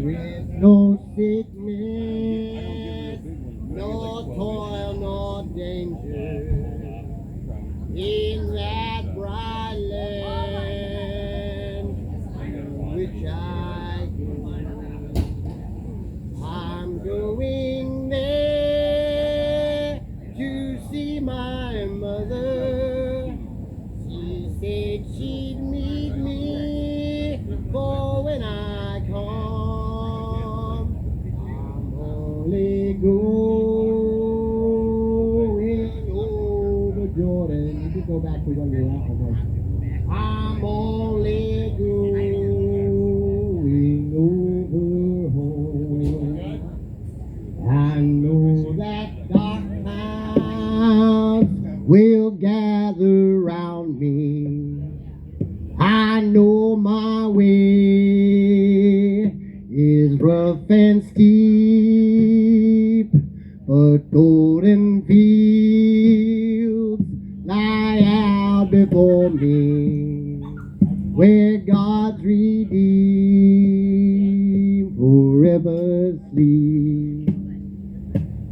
There is no sickness, no toil, no danger in that bright land which I go. I'm going there to see my mother. She said she'd meet me for when I come. I'm only going over Jordan. You can go back to when you're at. I'm only going over home. I know that dark clouds will gather round me. I know my way is rough and steep, but golden fields lie out before me, where God's redeemed forever sleep.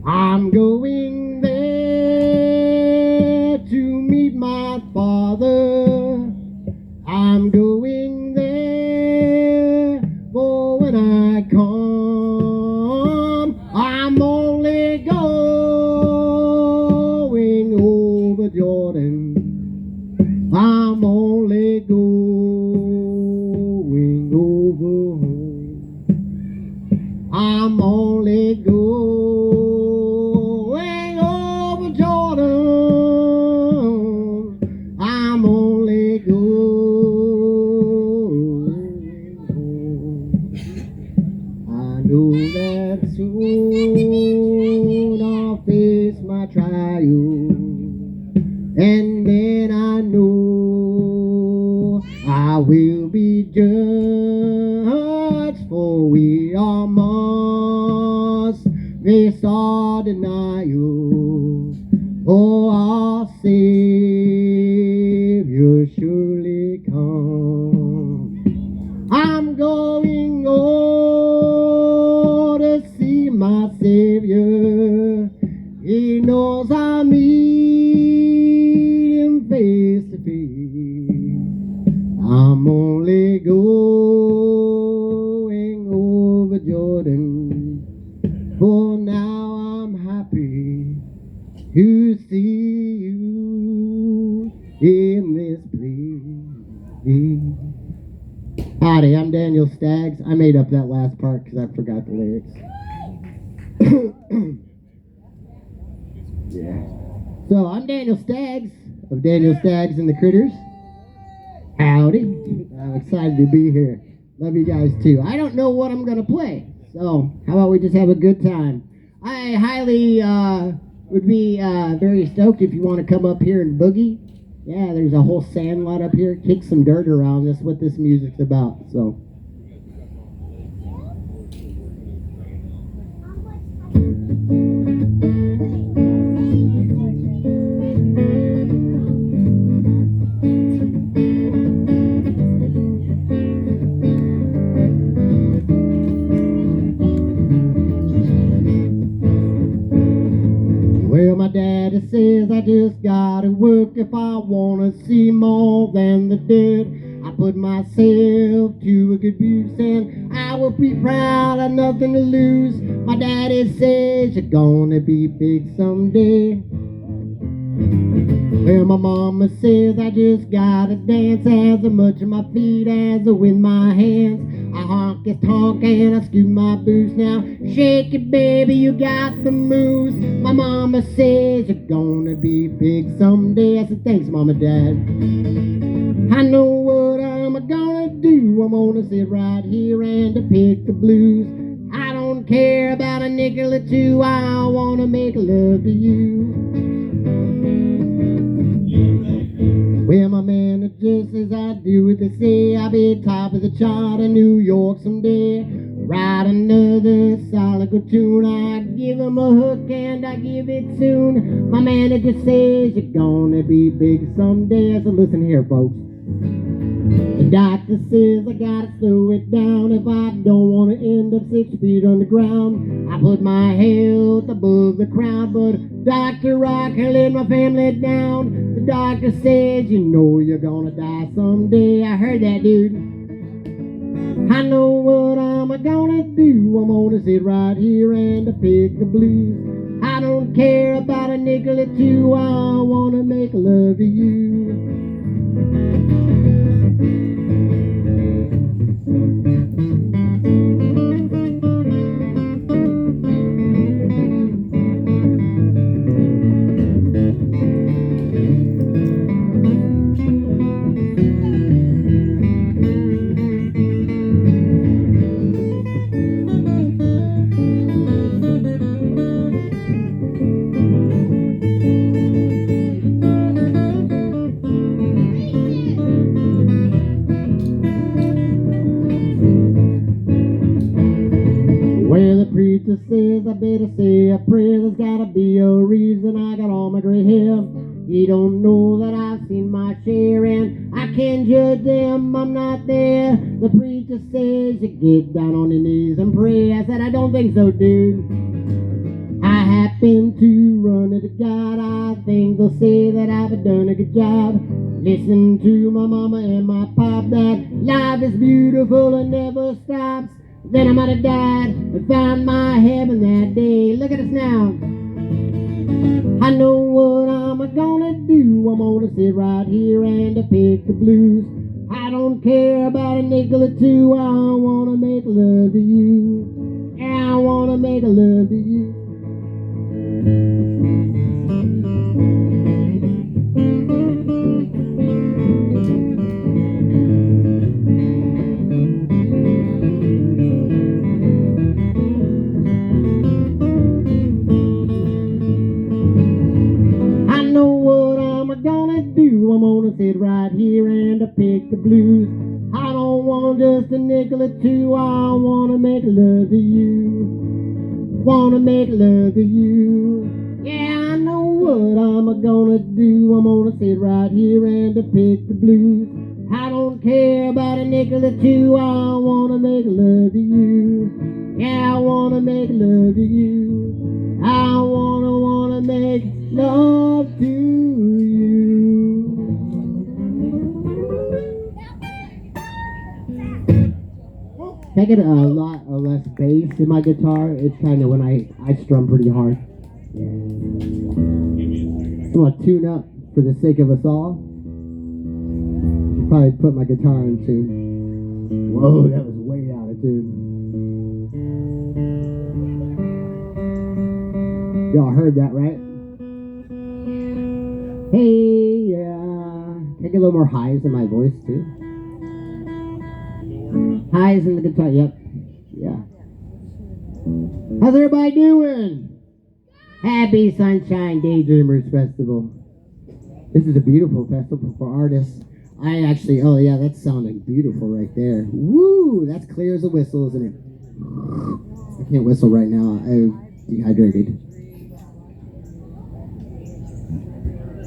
I'm going there to meet my Father. I'm going there for when I come. I'm only going over Jordan. I'm only going over home. I'm only going over Jordan. I'm only going home. I know that soon I'll face my trial, and then I know I will be judged, for we all must face our denial. Oh, our Savior surely come. I'm going to see my Savior. He knows I meet him face to face. I'm only going over Jordan, for now I'm happy to see you in this place. Howdy, I'm Daniel Staggs. I made up that last part because I forgot the lyrics. Yeah. So I'm Daniel Staggs of Daniel Staggs and the Critters. Howdy. I'm excited to be here. Love you guys too. I don't know what I'm going to play, so how about we just have a good time? I highly would be very stoked if you want to come up here and boogie. Yeah, there's a whole sand lot up here. Kick some dirt around. That's what this music's about. So. Well, my daddy says I just gotta work if I wanna see more than the dead. I put myself to a good use and I will be proud, I've nothing to lose. My daddy says you're gonna be big someday. Well, my mama says I just gotta dance as much of my feet as with my hands. I honk and honk and I scoot my boots now. Shake it, baby, you got the moves. My mama says you're gonna be big someday. I said, thanks, Mom and Dad. I know what I'm gonna do. I'm gonna sit right here and pick the blues. I don't care about a nickel or two. I wanna make love to you. Well, my man, just as I do what they say, I'll be top of the chart in New York someday. Write another solid good tune. I give him a hook and I give it soon. My manager says you're gonna be big someday. So listen here, folks. Doctor says I gotta slow it down if I don't wanna end up 6 feet underground. I put my health above the crowd, but Doctor, I can't let my family down. The doctor says, you know you're gonna die someday. I heard that, dude. I know what I'm gonna do. I'm gonna sit right here and pick the blues. I don't care about a nickel or two. I wanna make love to you. Well, the preacher says I better say a prayer. There's gotta be a reason I got all my gray hair. He don't know that I've seen my share, and I can't judge them, I'm not there. The preacher says you get down on your knees and pray. I said, I don't think so, dude. I happen to run into God. I think they'll say that I've done a good job. Listen to my mama and my pop, that life is beautiful and never stops. Then I might have died and found my heaven that day. Look at us now. I know what I'm gonna do. I'm gonna sit right here and pick the blues. I don't care about a nickel or two. I wanna make love to you. Yeah, I wanna make love to you. I'm gonna sit right here and pick the blues. I don't want just a nickel or two. I wanna make love to you. Wanna make love to you. Yeah, I know what I'm gonna do. I'm gonna sit right here and pick the blues. I don't care about a nickel or two. I wanna make love to you. Yeah, I wanna make love to you. I wanna make love to you. Can I get a lot less bass in my guitar? It's kind of when I strum pretty hard. I'm gonna tune up for the sake of us all. Should probably put my guitar in tune. Whoa, that was way out of tune. Y'all heard that, right? Hey, can I get a little more highs in my voice too? Highs in the guitar, yep. Yeah. How's everybody doing? Happy Sunshine Daydreamers Festival. This is a beautiful festival for artists. I actually, oh yeah, that's sounding beautiful right there. Woo, that's clear as a whistle, isn't it? I can't whistle right now, I'm dehydrated.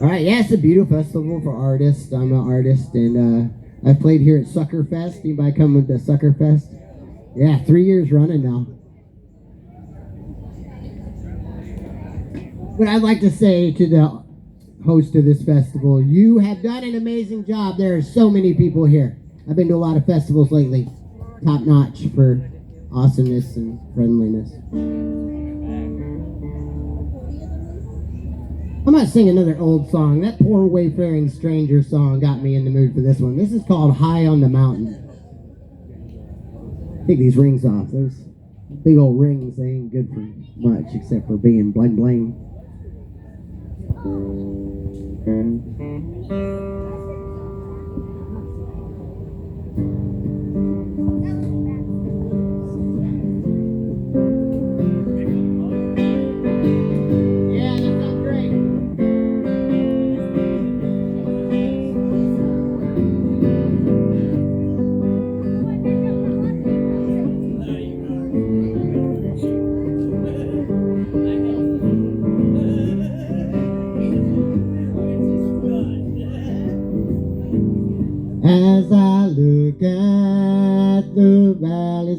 Alright, yeah, it's a beautiful festival for artists. I'm an artist, and I've played here at Sucker Fest. Anybody coming to Sucker Fest? Yeah, 3 years running now. But I'd like to say to the host of this festival, you have done an amazing job. There are so many people here. I've been to a lot of festivals lately. Top notch for awesomeness and friendliness. I'm gonna sing another old song. That poor wayfaring stranger song got me in the mood for this one. This is called High on the Mountain. Take these rings off. Those big old rings, they ain't good for much except for being bling bling.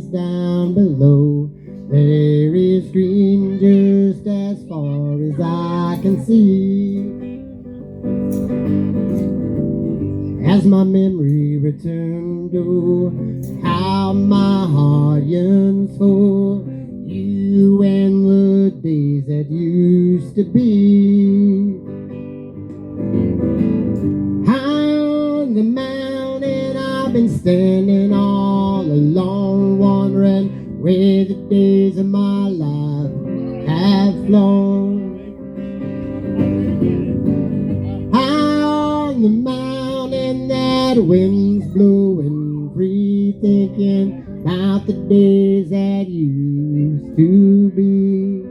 is down below. There is green just as far as I can see. As my memory returned, oh, how my heart yearns for you and the days that used to be. High on the mountain I've been standing all alone, wondering where the days of my life have flown. High on the mountain that wind's blowing free, thinking about the days that used to be.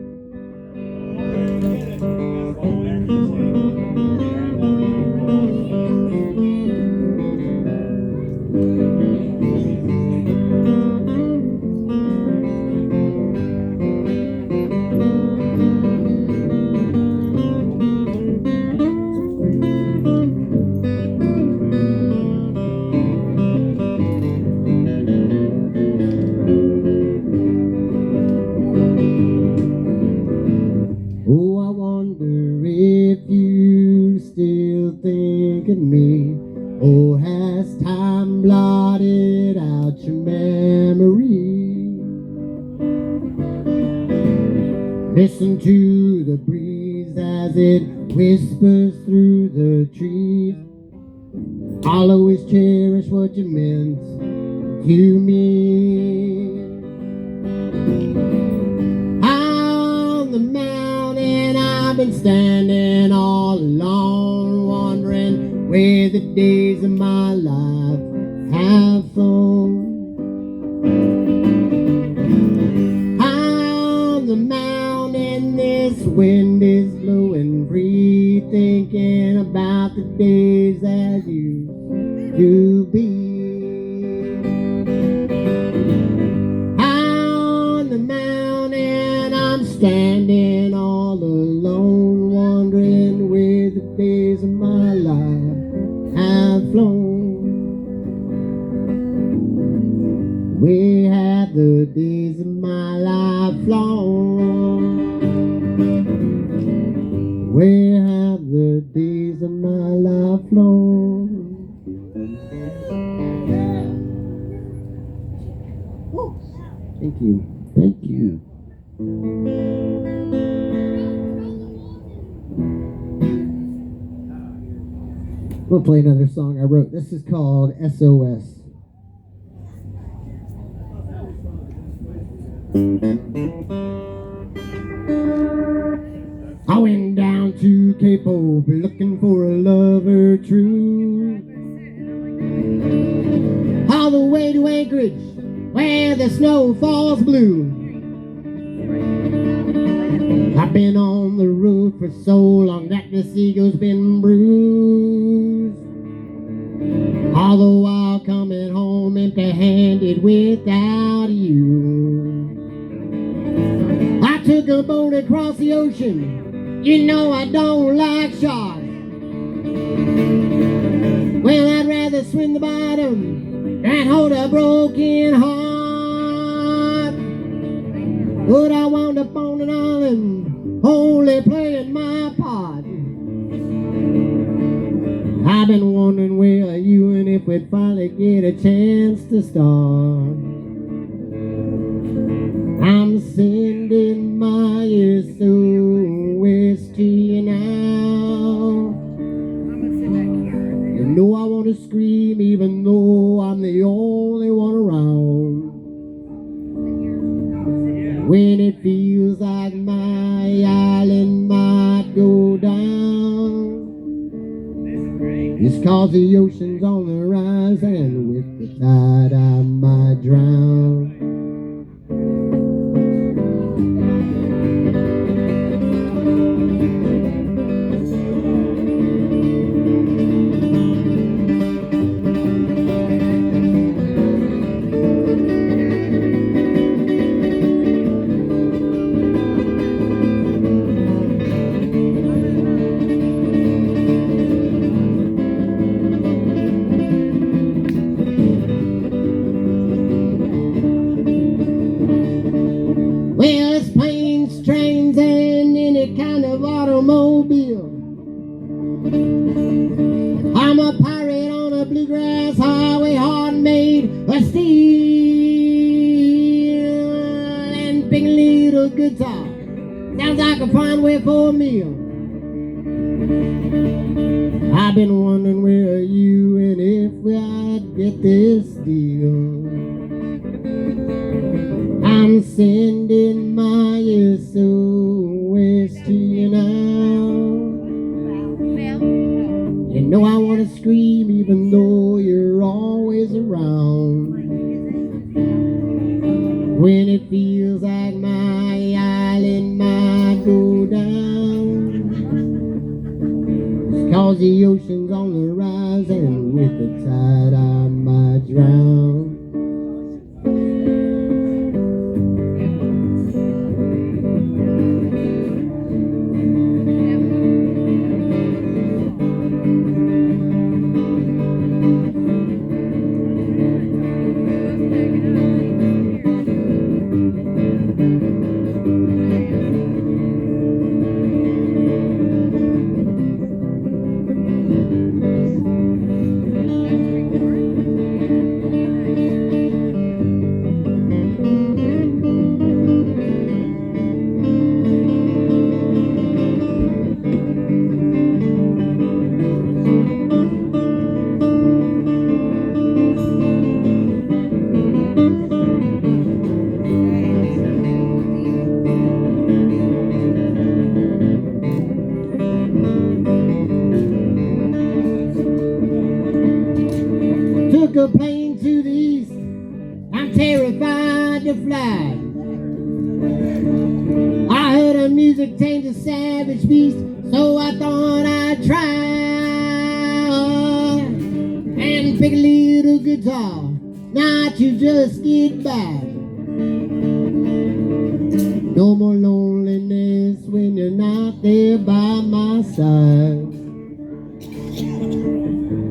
Think of me, or has time blotted out your memory? Listen to the breeze as it whispers through the trees. I'll always cherish what you meant to me. On the mountain I've been standing all alone, wondering where the days of my life have flown. On the mountain this wind is blowing free, thinking about the days that used to be. On the mountain I'm standing all alone, wondering where the days of my life have flown. Where have the days of my life flown? Where have the days of my life flown? Thank you. Thank you. We'll play another song I wrote. This is called SOS. I went down to Cape Hope looking for a lover true, all the way to Anchorage where the snow falls blue. I've been on the road for so long that the seagull's been bruised, all the while coming home empty-handed without you. I took a boat across the ocean, you know I don't like sharks. Well, I'd rather swim the bottom than hold a broken heart. But I wound up on an island, only playing my part. I've been wondering where you and if we'd finally get a chance to start. I'm sending my SOS to you now. You know I want to scream even though I'm the only one around. When it feels like my island might go down, it's 'cause the ocean's on the rise, and with the tide I might drown. pick a little guitar. Sounds like a fine way for a meal. I've been wondering where are you and if I'd get this deal. I'm sending my SOS to you now. You know I want to scream even though you're always around. When it feels like my island might go down. It's 'cause the ocean's on the rise and with the tide I might drown. Took a plane to the east, I'm terrified to fly. I heard her music tamed a savage beast, so I thought I'd try and pick a little guitar, not to just get by. No more loneliness when you're not there by my side.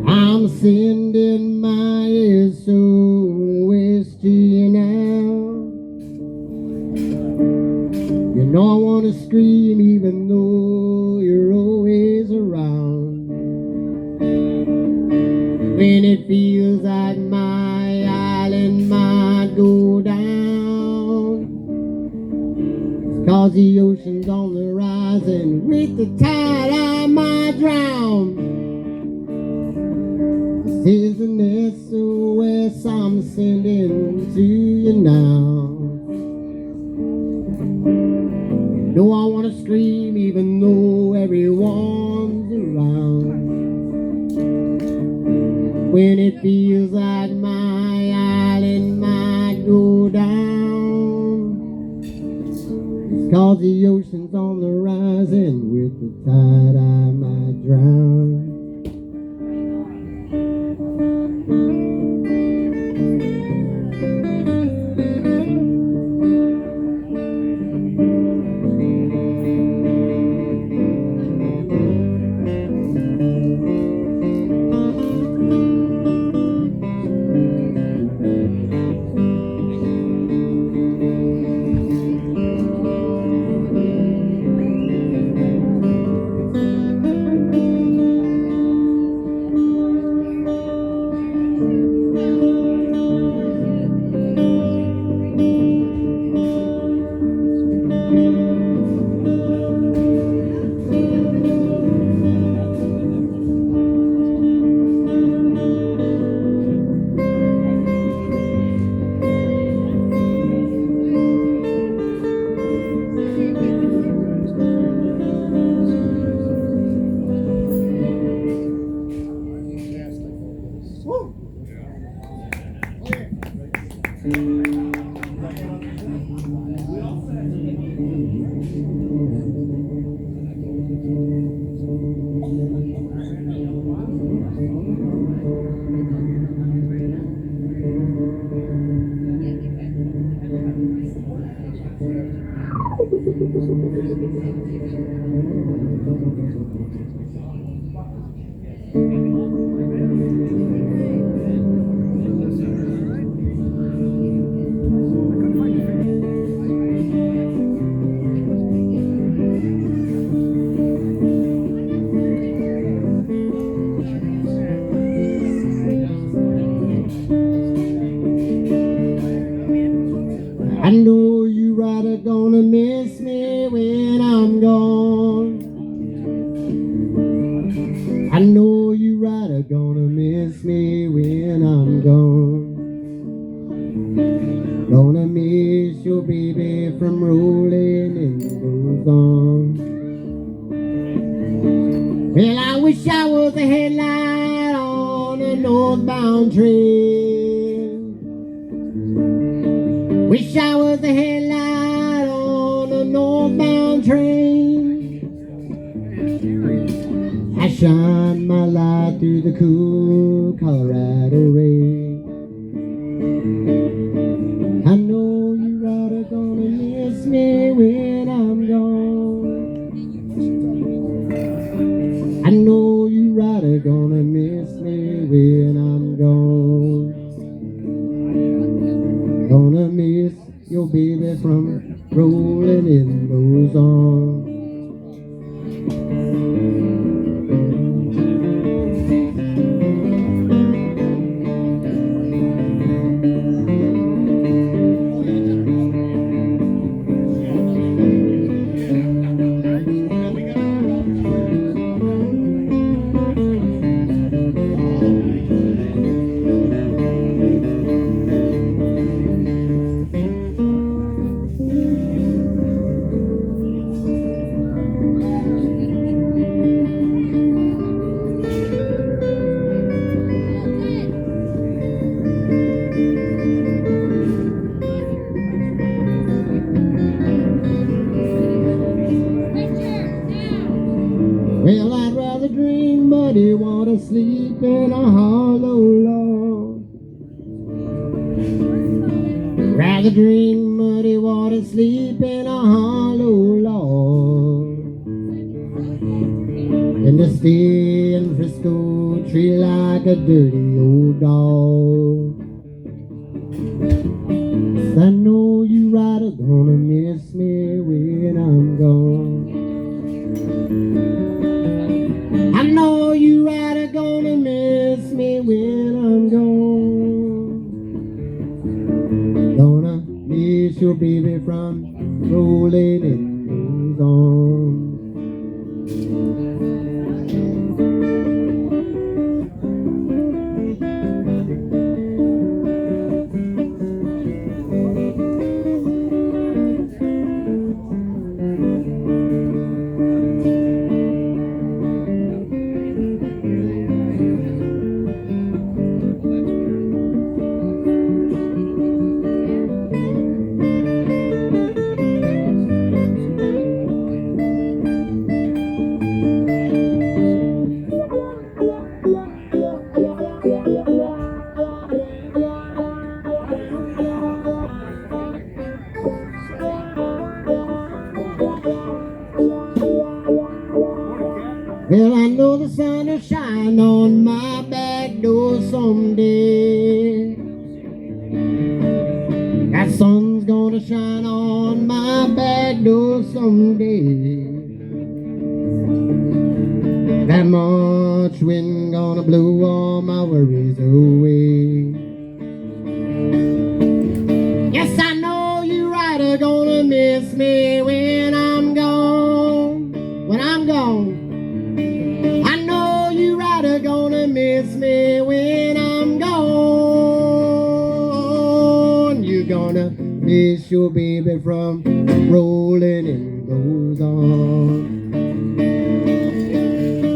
I'm sending my SOS to you now. You know I want to scream even though you're always around. When it feels like my island might go down. It's 'cause the ocean's on the rise and with the tide I might drown. This is an SOS I'm sending to you now. No, I want to scream even though everyone's around. When it feels like my island might go down. It's 'cause the ocean's on the rise and with the tide I might drown. I know you you right are gonna miss me when I'm gone. I know you right are gonna miss me when I'm gone. Gonna miss your baby from rolling in those arms. Well, I wish I was a headlight on a northbound train. Wish I was a headlight on a northbound train. I shine my light through the cool Colorado rain. I know you right are gonna miss me when I'm gone. I know you right are gonna miss me when I'm gone. Gonna miss your baby from rolling in those arms. Well, I'd rather drink muddy water, sleep in a hollow log. Rather drink muddy water, sleep in a hollow log, than to stay in Frisco tree like a dirty old dog. 'Cause I know you right are gonna miss me when I'm gone. I know you right are gonna miss me when I'm gone. Gonna miss your baby from rolling in those arms. Well, I know the sun will shine on my back door someday. That sun's gonna shine on my back door someday. That March wind gonna blow all my worries away. Yes, I know you right are gonna miss me when I'm gone. When I'm gone. I know you right are gonna miss me when I'm gone. You're gonna miss your baby from rolling in those arms.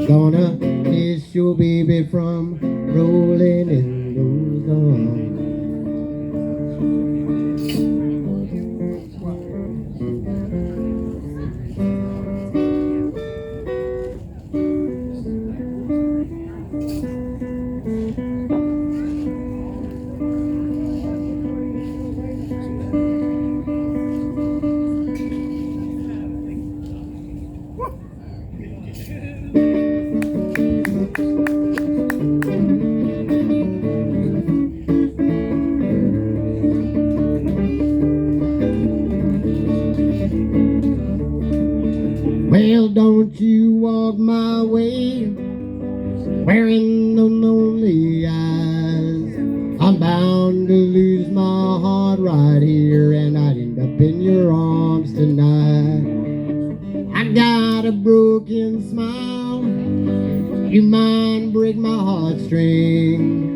Gonna miss your baby from rolling in those arms. Well, don't you walk my way, wearing the lonely eyes. I'm bound to lose my heart right here, and I'd end up up in your arms tonight. I got a broken smile. You mind break my heartstring?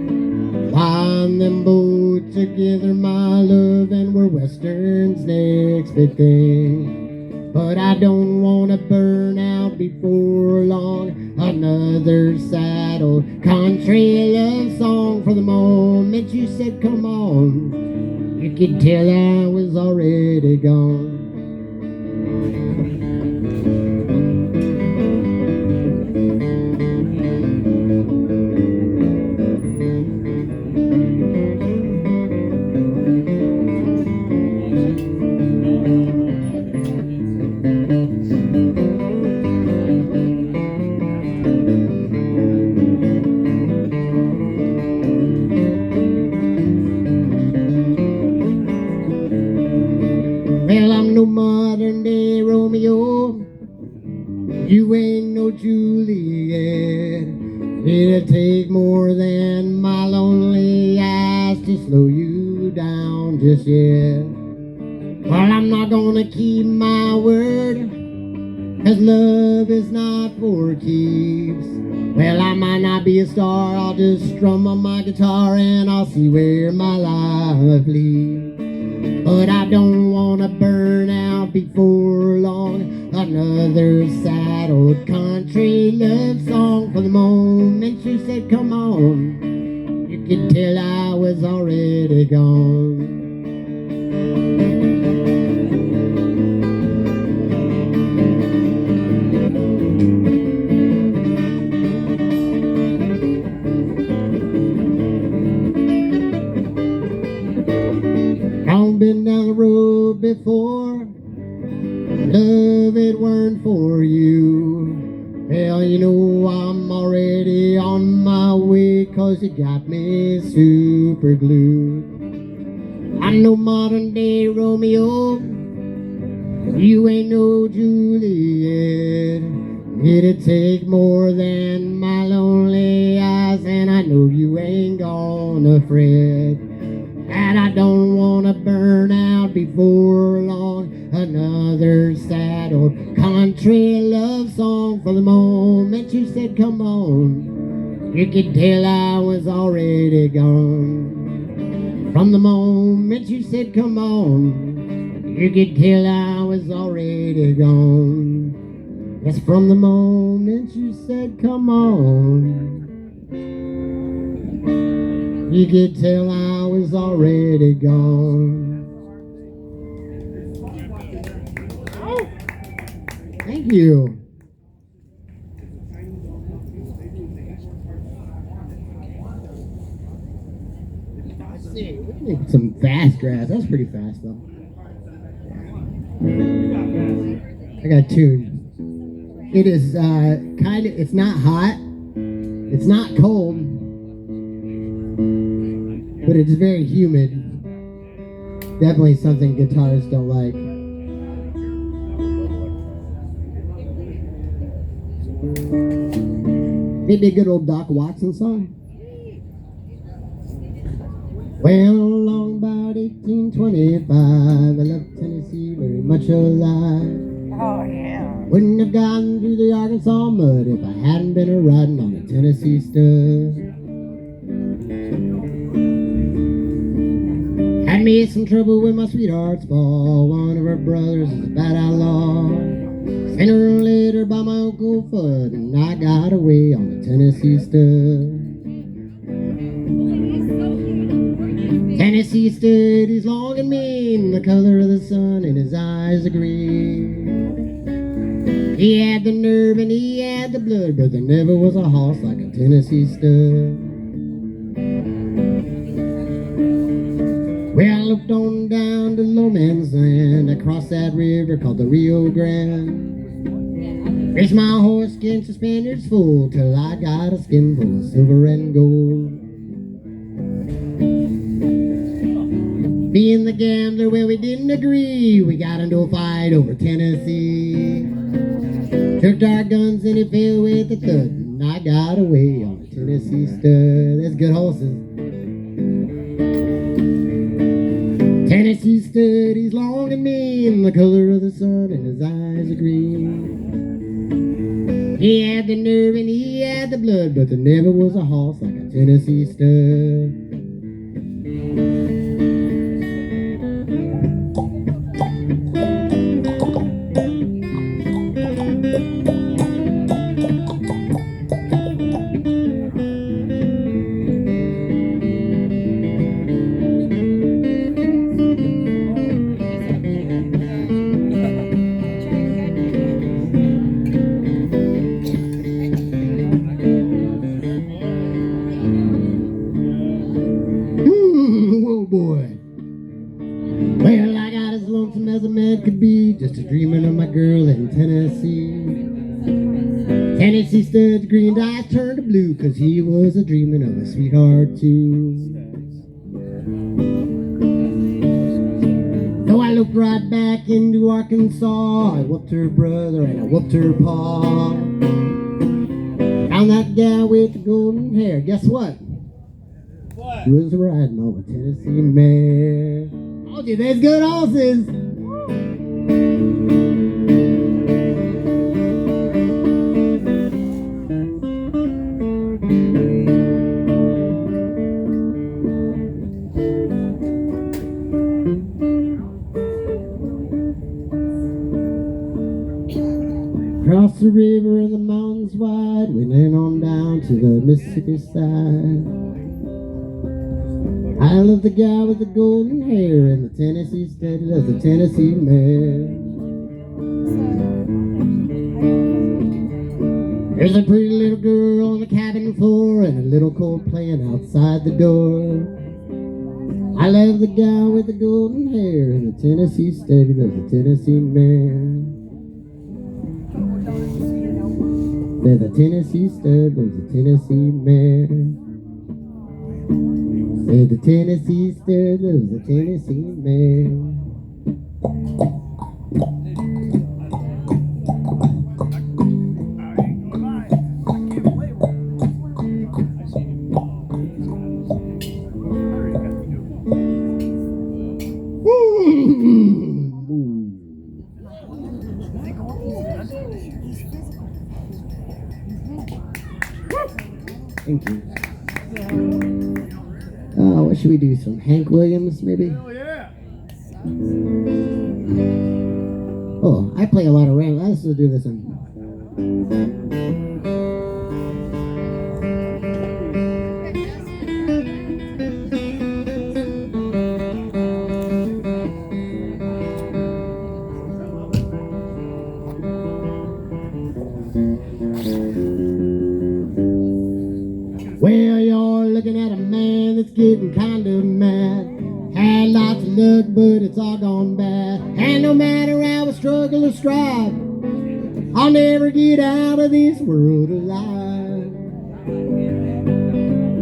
Wind them both together, my love, and we're Western's next big thing. But I don't wanna burn out before long. Another sad old country love song. For the moment you said come on, you could tell I was already gone. Well, I'm no modern day Romeo. You ain't no Juliet. It'll take more than my lonely eyes to slow you down just yet. Well, I'm not gonna keep my word, 'cause love is not for keeps. Well, I might not be a star, I'll just strum on my guitar and I'll see where my life leads. But I don't wanna burn out before long. Another sad old country love song. For the moment you said come on, you could tell I was already gone. I've been down the road before. Love, it weren't for you. Well, you know I'm already on my way, 'cause you got me super glued. I'm no modern day Romeo. You ain't no Juliet. It'd take more than my lonely eyes, and I know you ain't gonna fret. And I don't wanna burn out before long. Another sad old country love song. For the moment you said come on, you could tell I was already gone. From the moment you said come on, you could tell I was already gone. Yes, from the moment you said come on, you could tell I was already gone. Thank you. Let's see, we need some fast grass. That's pretty fast though. I got tuned. It is it's not hot. It's not cold. But it's very humid. Definitely something guitarists don't like. Maybe a good old Doc Watson song. Well, along about 1825, I left Tennessee very much alive. Oh, yeah. Wouldn't have gotten through the Arkansas mud if I hadn't been a riding on a Tennessee stud. Had me some trouble with my sweetheart's ball. One of her brothers is a bad outlaw. Sent her a letter by my Uncle Fudd, and I got away on a Tennessee stud. Tennessee stud, he's long and mean, the color of the sun in his eyes are green. He had the nerve and he had the blood, but there never was a horse like a Tennessee stud. Well, I looked on down to low man's land, across that river called the Rio Grande. Raced my horse against the Spaniards full, till I got a skin full of silver and gold. Being the gambler, well, we didn't agree. We got into a fight over Tennessee. Took our guns and it fell with a thud, and I got away on a Tennessee stud. That's good horses. Tennessee stud, he's long and mean, the color of the sun, and his eyes are green. He had the nerve and he had the blood, but there never was a horse like a Tennessee stud. Whoa, boy. Well, I got as lonesome as a man could be, just a dreaming of my girl in Tennessee. Tennessee stud's green eyes turned to blue, 'cause he was a dreaming of a sweetheart too. So I looked right back into Arkansas. I whooped her brother and I whooped her pa. Found that gal with the golden hair. Guess what? She was riding on a Tennessee mare. Told you, there's good horses. Across the river and the mountains wide, we went on down to the Mississippi side. I love the guy with the golden hair and the Tennessee stud loves the Tennessee mare. There's a pretty little girl on the cabin floor and a little colt playing outside the door. I love the guy with the golden hair and the Tennessee stud loves the Tennessee mare. There's a Tennessee stud loves the Tennessee mare. Say the Tennessee stud loves the Tennessee mare. Thank you. What should we do? Some Hank Williams, maybe? Hell yeah! Oh, I play a lot of Ram. Let's do this one. Well, you're looking at a man that's getting kind of mad. Had lots of luck, but it's all gone bad. And no matter how I struggle or strive, I'll never get out of this world alive.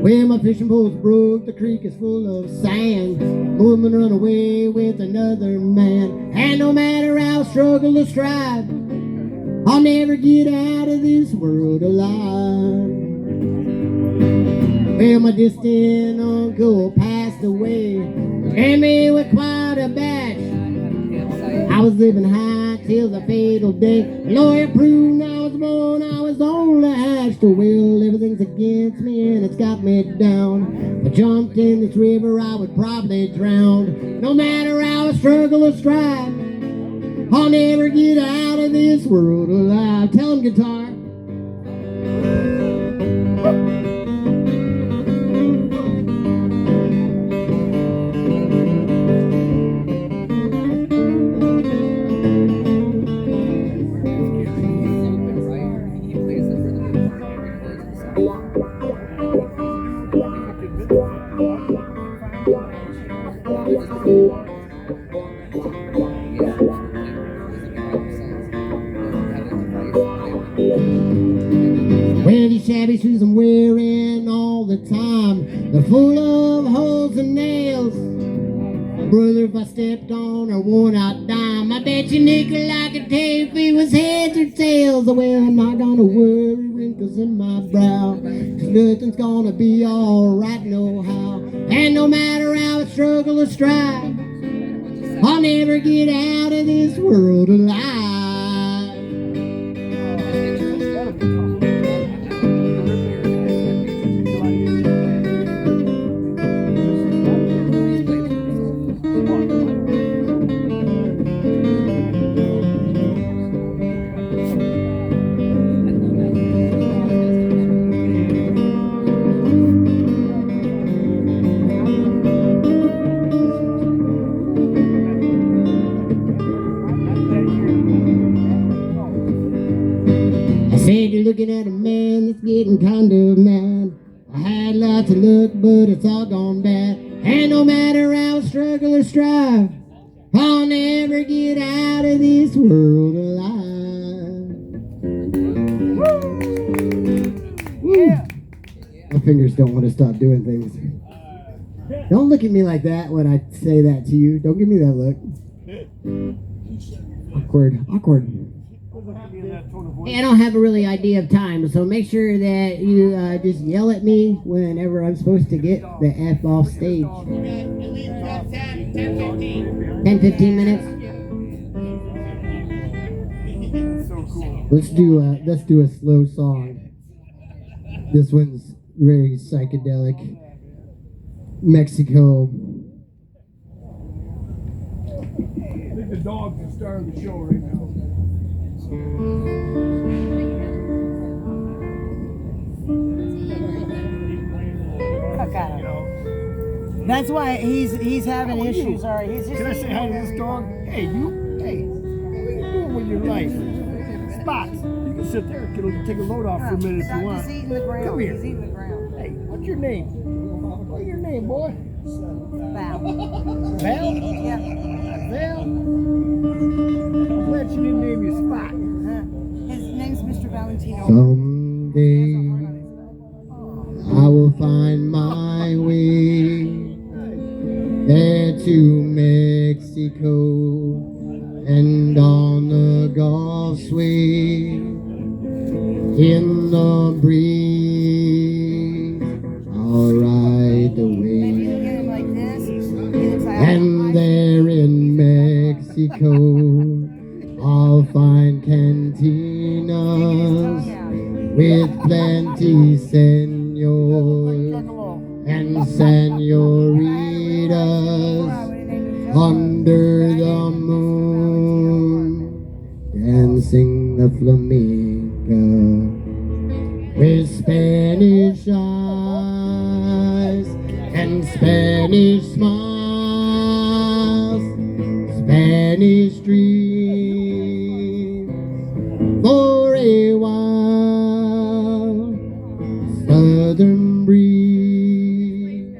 Well, my fishing pole's broke, the creek is full of sand. Woman run away with another man. And no matter how I struggle or strive, I'll never get out of this world alive. Well, my distant uncle passed away, and me with quite a batch. I was living high till the fatal day. The lawyer proved I was born, I was only hatched. Well, everything's against me and it's got me down. If I jumped in this river, I would probably drown. No matter how I struggle or strive, I'll never get out of this world alive. Tell him, guitar. Well, these shabby shoes I'm wearing all the time, they're full of holes and nails. Brother, if I stepped on a worn out dime, I bet you nickel I could tell if it was heads or tails. Well, I'm not gonna worry, wrinkles in my brow, 'cause nothing's gonna be alright no how. And no matter how I struggle or strive, I'll never get out of this world alive. Said you're looking at a man that's getting kind of mad. I had lots of luck, but it's all gone bad. And no matter how I struggle or strive, I'll never get out of this world alive. Yeah. My fingers don't want to stop doing things. Don't look at me like that when I say that to you. Don't give me that look. Awkward. Hey, I don't have a really idea of time, so make sure that you just yell at me whenever I'm supposed to get the F off stage. 10-15 minutes. Let's do a slow song. This one's very psychedelic. Mexico. I think the dog's the star of the show right now. That's why he's having issues. All right, he's just. Can I say hi to this dog? Hey, you. Hey, what are you doing with your life? Spots. You can sit there and take a load off for a minute if you want. He's eating the ground. Come here. He's eating the ground. Hey, what's your name? What's your name, boy? Val. Val? Yeah. Val? I'm glad she didn't name you Spot. His name's Mr. Valentino. Someday I will find my way there to Mexico, and on the Gulf sway in the breeze I'll ride the wave. And there in Mexico I'll find cantinas with plenty senors and senoritas under the moon, dancing the flamenca with Spanish eyes and Spanish smiles, Spanish dreams for a while. Southern breeze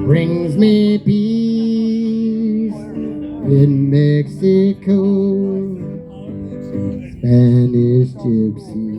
brings me peace in Mexico, Spanish gypsy.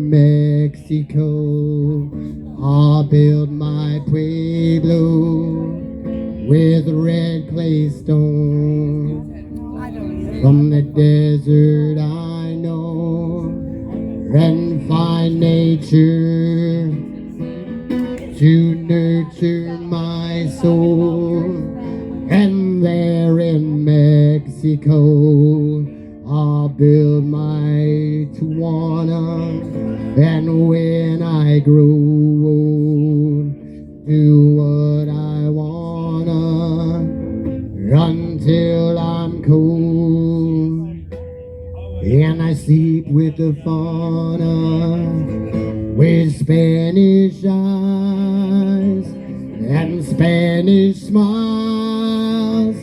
Mexico, I'll build my pueblo with red clay stone. From the desert I know, and find nature to nurture my soul. And there in Mexico, I'll build my Tijuana, and when I grow old, do what I wanna, run till I'm cold, and I sleep with the fauna, with Spanish eyes Spanish smiles,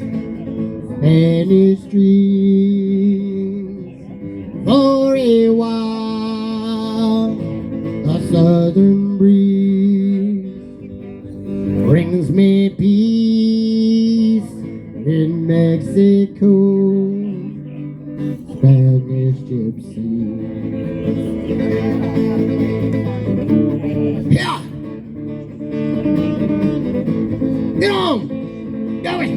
Spanish dreams. For a while, the southern breeze brings me peace in Mexico. Spanish gypsy. Yeah! Get on! Go it!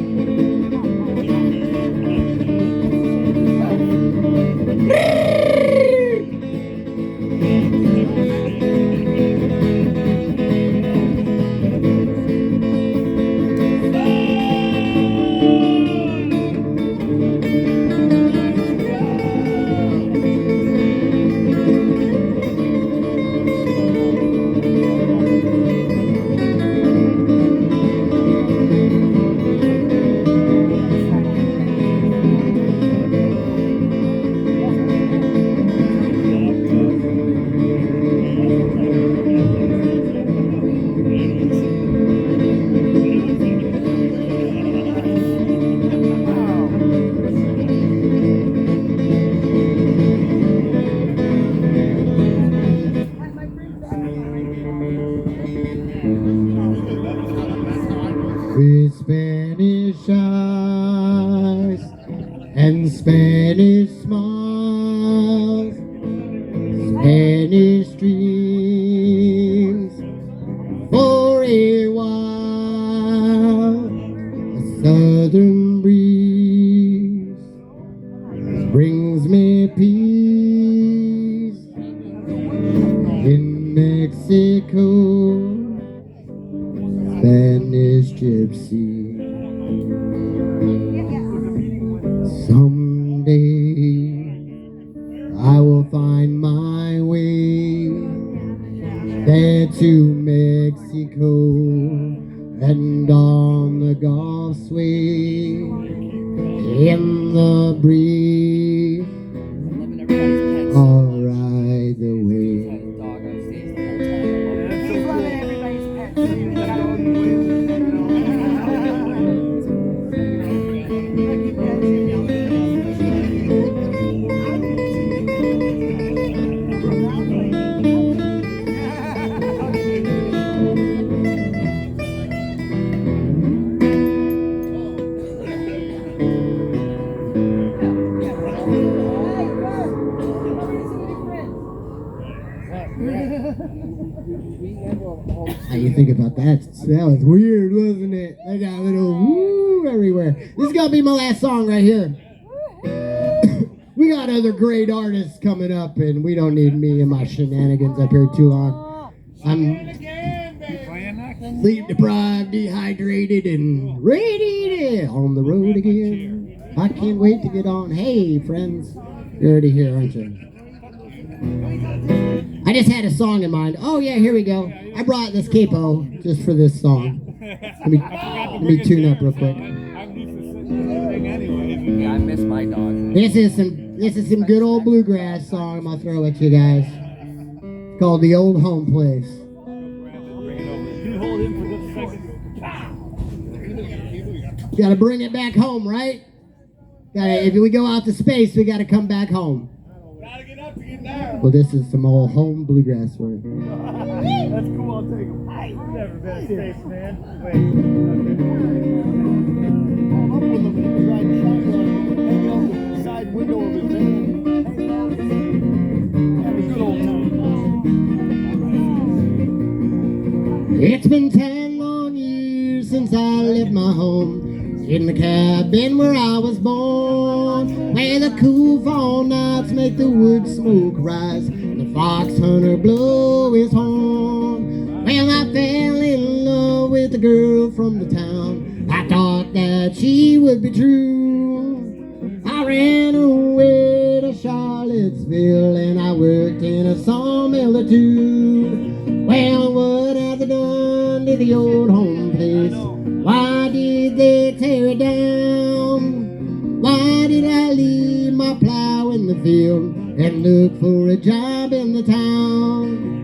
With Spanish eyes and Spanish smiles, Spanish dreams. For a while, a southern breeze brings me peace in Mexico. Spanish gypsy. Someday I will find my way there to Mexico and on the Gulf sway in the breeze. I'll ride the wave. How you think about that? That was weird, wasn't it? I got a little woo everywhere. This is gonna be my last song right here. We got other great artists coming up, and we don't need me and my shenanigans up here too long. I'm sleep deprived, dehydrated, and ready to on the road again. I can't wait to get on. Hey, friends, you're already here, aren't you? I just had a song in mind. Oh yeah, here we go. I brought this capo just for this song. Let me tune up real quick. Yeah, I miss my dog. This is some good old bluegrass song I'm gonna throw at you guys. It's called The Old Home Place. Gotta bring it back home, right? If we go out to space, we gotta come back home. Well, this is some old home bluegrass for you. That's cool, I'll take him. You've never been to space, man. Wait. I'm up with him, he was riding shotgun, hanging out the side window of his van. Have a good old time. It's been 10 long years since I left my home. In the cabin where I was born, where the cool fall nights make the wood smoke rise, the fox hunter blow his horn. Well, I fell in love with a girl from the town. I thought that she would be true. I ran away to Charlottesville and I worked in a sawmill or two. Well, what have they done to the old home place? Why did they tear it down? Why did I leave my plow in the field and look for a job in the town?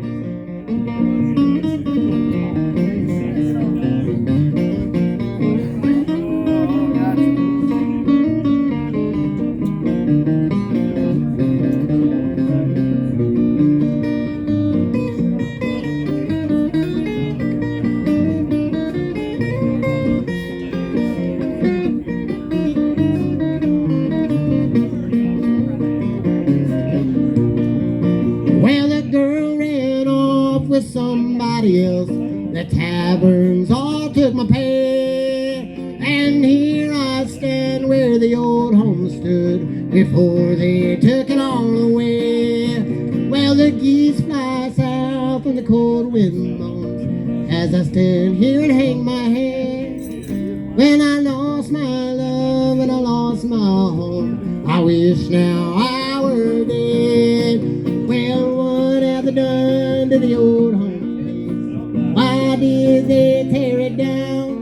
before they took it all away. Well, the geese fly south and the cold wind moans as I stand here and hang my head. When I lost my love and I lost my home, I wish now I were dead. Well, what have they done to the old home? Why did they tear it down?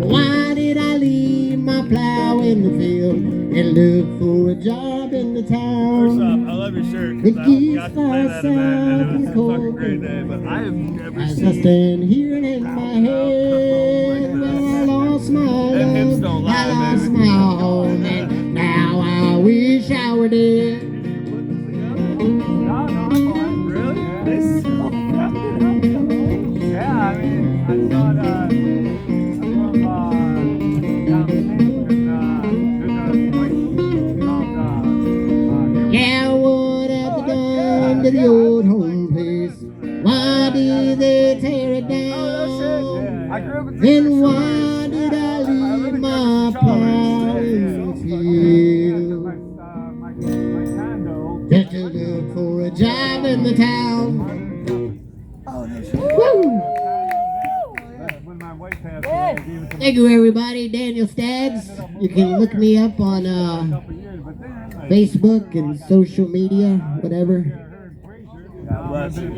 Why did I leave my plow in the field and look for a job in the town? First off, I love your shirt The because I geese got to play that event and it was a fly fucking great day. But I have never as I seen stand here and hang my head. Well, I lost my Them hips love, don't I lie, lost baby. my home, and now I wish I were dead. No, I'm fine. Really? Yeah, I mean, I saw it. I'm from down Yeah, what have they done to the old home place? Why did they tear it down? I grew up in Then why did I leave my plow in the field? my condo. Just to look for a job in the town. Woo! When my wife passed away, I gave it to Thank you, everybody. Daniel Staggs. You can look me up on Facebook and social media, whatever. God bless you.